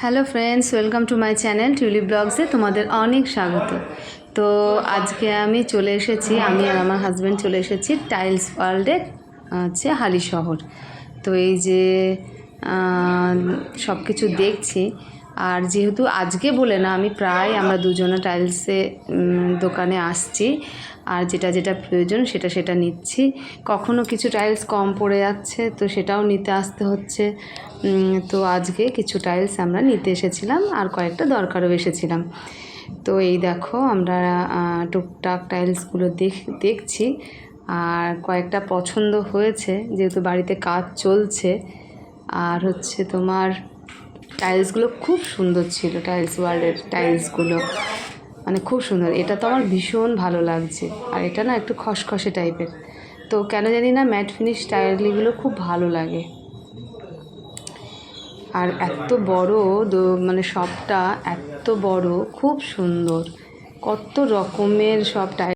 Hello friends, welcome to my channel Tulip ব্লগসে তোমাদের অনেক স্বাগত। তো আজকে আমি চলে এসেছি, আমি আর আমার হাজব্যান্ড চলে এসেছি টাইলস ওয়ার্ল্ডে, হচ্ছে হালিশহর। তো এই যে সব কিছু দেখছি। আর যেহেতু আজকে বলে না, আমি প্রায় আমরা দুজনে টাইলসে দোকানে আসছি, আর যেটা যেটা প্রয়োজন সেটা নিচ্ছি। কখনো কিছু টাইলস কম পড়ে যাচ্ছে, তো সেটাও নিতে আসতে হচ্ছে। তো আজকে কিছু টাইলস আমরা নিতে এসেছিলাম, আর কয়েকটা দরকারও এসেছিলাম। তো এই দেখো, আমরা টুকটাক টাইলসগুলো দেখছি, আর কয়েকটা পছন্দ হয়েছে যেহেতু বাড়িতে কাজ চলছে। আর হচ্ছে তোমার টাইলসগুলো খুব সুন্দর ছিল, টাইলস ওয়ার্ল্ডের টাইলসগুলো মানে খুব সুন্দর। এটা তো আমার ভীষণ ভালো লাগছে, আর এটা না একটু খসখসে টাইপের, তো কেন জানি না ম্যাট ফিনিশ টাইলগুলো খুব ভালো লাগে। আর এত বড় মানে শপটা এত বড়, খুব সুন্দর, কত রকমের সব টাইল